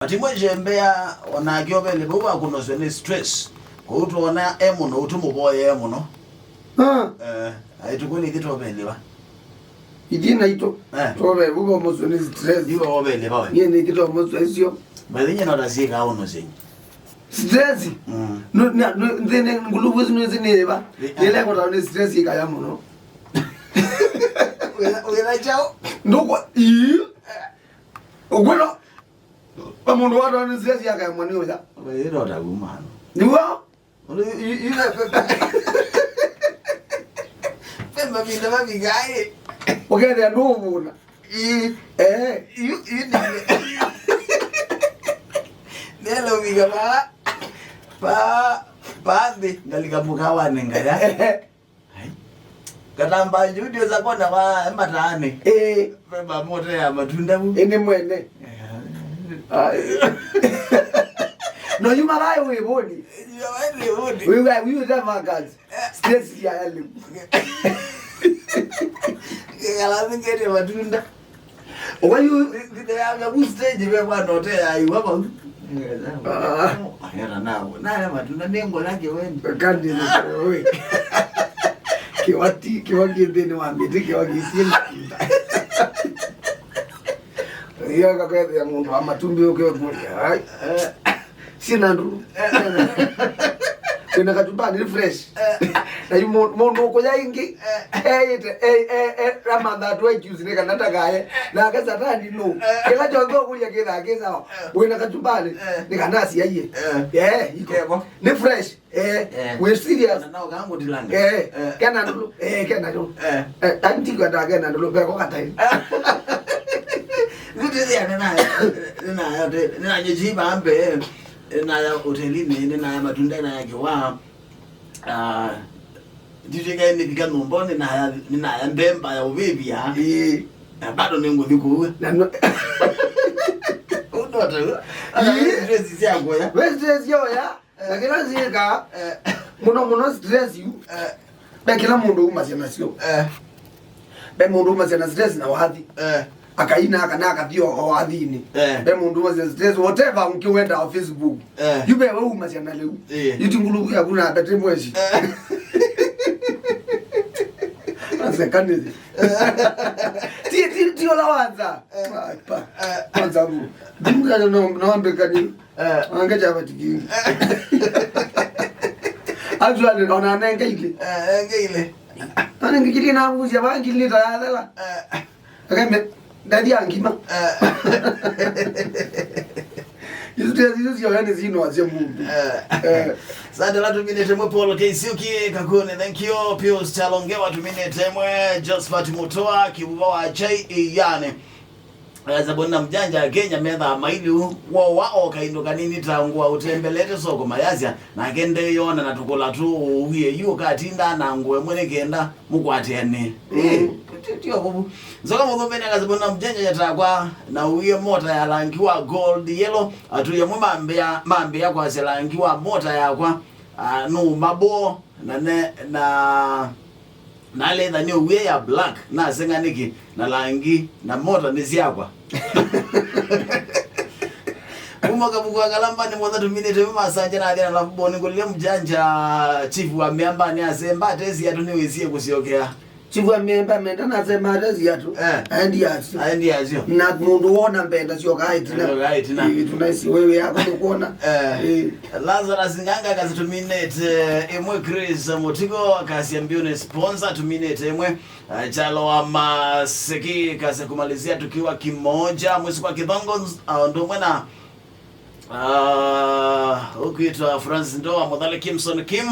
Atimwe jembea wanagiobe libuwa kunoswe ni stress. Kuhutu wana muno utumu boye muno. Aitukuni kitobe liwa. Idina ito. Tobe bubo moswe ni stress. Iwa obe liwa. Yene kito moswe sio. Balinye na dasika ono zinyi. Stress. No ndene ngulubu zinu zineba. Yele ko tawo ni stress ikaya muno. Wela chao. Ndoko ogwelo pamundu watu ni stress yakaya mwani oya. Wela otagumano. Niwa? Ile Pemba binda mabigaye. Ogende ndovuna. Nelo biga pande ngalikabuka wane ngaya. Katamba judio za kona wa matane. Pemba moto ya matunda bu. Ene mwene. No you malai we boni. We that magazi. Stress ya yale. Kala ngene matunda. Owayu ya bustage be bwana hotel ayi wapa. Ayana nawo. Na matunda nengo lake wewe. Kandi wewe. Kiwaki ndeni wambiti kiwaki sina. Iyo kakwe ya mundu amatumbi ukiwa kuli. Sina ndu. Kuna katuba ni fresh. Na yumo ko yaingi ramanda to excuse ne kana tagaye na kaza tani no kila jongo kuya kila kisa wena katuba ni kana si yaye iko ni fresh we serious na ugango dilanga kana ndo kana ndo tanti kwa daga na ndo pe ko katai ndio ya na nyejiba ambe na ya hotelini na ya matunda na ya kiwa dijega ni bika nombone na ya mbemba ya ubibi ya bado nengo bikuwe na no unoto stress yako ya stress yo ya lakini zika muno stress you kila mundu umasiana sio mundu umasiana stress na wadhi akaina akanaka dio wathini mundu umasiana stress whatever mkiwenda wa Facebook yube wewe umasiana leo yitingulu ya kuna bete mwezi Sekanizi. Tio la wanza. Kwanza mu. Dimga no ambe kani. Angaja batiki. Ajua ni ona nenge ile. Ile. Ana ngikili na nguzi ya bangi ile dala. Akame dadi angima. Hizo sio yani zino azie mundu. Sasa la tuminete mwe Paul Keisuki kakune thank you Pius Chalongewa tuminete mwe Josephat Mutoa kibuba wa chai yani zabona mjanja Kenya medha maili wao kaindo nini tangwa utembelete soko mayazia na kende yona na tukola tu uye yu katinda na ngwe mwene kenda mukwatene tio kubu zoka mugombe na zabona mjanja yatakwa na uye mota ya langiwa gold yellow atuye mwe mambe ya kwa selangiwa mota yakwa no mabo na leather ni uye ya black na senganiki na langi na mota niziakwa Umaka bugwa galamba ni mwana tuminete masanje na adina na boni kulia mjanja chifu wa miamba ni asemba tezi ya tuniwezie kusiokea chifu wa miamba menda na asemba tezi ya tu aendi ya sio na mundu wona mbenda sio kaitina hivi tunaisi wewe yako kuona Lazarus Nganga kazi tuminete emwe Chris Motiko kasi ambione sponsor tuminete emwe chalo wa maseki kasi kumalizia tukiwa kimoja mwezi kwa kidongo ndo mwena ukitwa Francis Ndoa Modhale Kimson Kim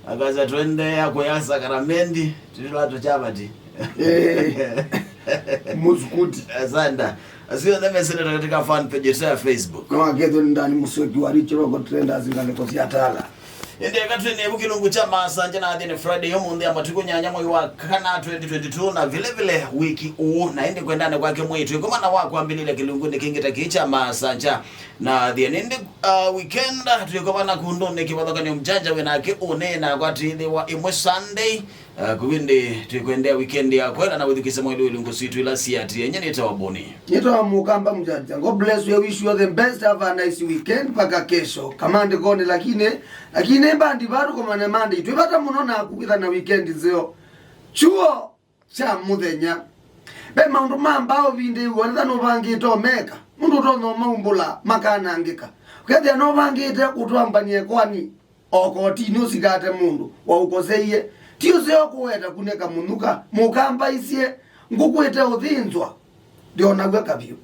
akaza twende yako ya Sakramendi tulatu chabati muskuti asanda asio ndeme sene katika fan page ya Facebook kwa kedo ndani musoki walichiro go trenders ngale ko siatala Ndiye katwene bukilungu cha masanje na adine Friday yomunde amatuko nyanya mwe wa kana 2022 na vile wiki u na ende kwendana kwake mwetu kwa maana wako ambilile kilungu ni kingita kicha masanja na the end weekend tulikomana kundone kibathaka ni mjanja wenake onena kwati wa imwe Sunday kuwinde tukwendea weekend ya kwela na withikisa mwili ulungu situ ila siati yenye nitawaboni nito mukamba mjanja. God bless you, wish you the best, have a nice weekend paka kesho kamande kone lakini bandi bado kwa manemande tuibata munona kukitha na weekend zeo chuo cha muthenya be maundu mambao vinde wonza no vangito meka mundu tono maumbula makana angika kethia no vangite kutwambanie kwani okoti no sigate mundu wa ukoseiye tio seo kuweta kuneka munuka mukamba isie ngukwete uthinzwa ndio nagwe kabio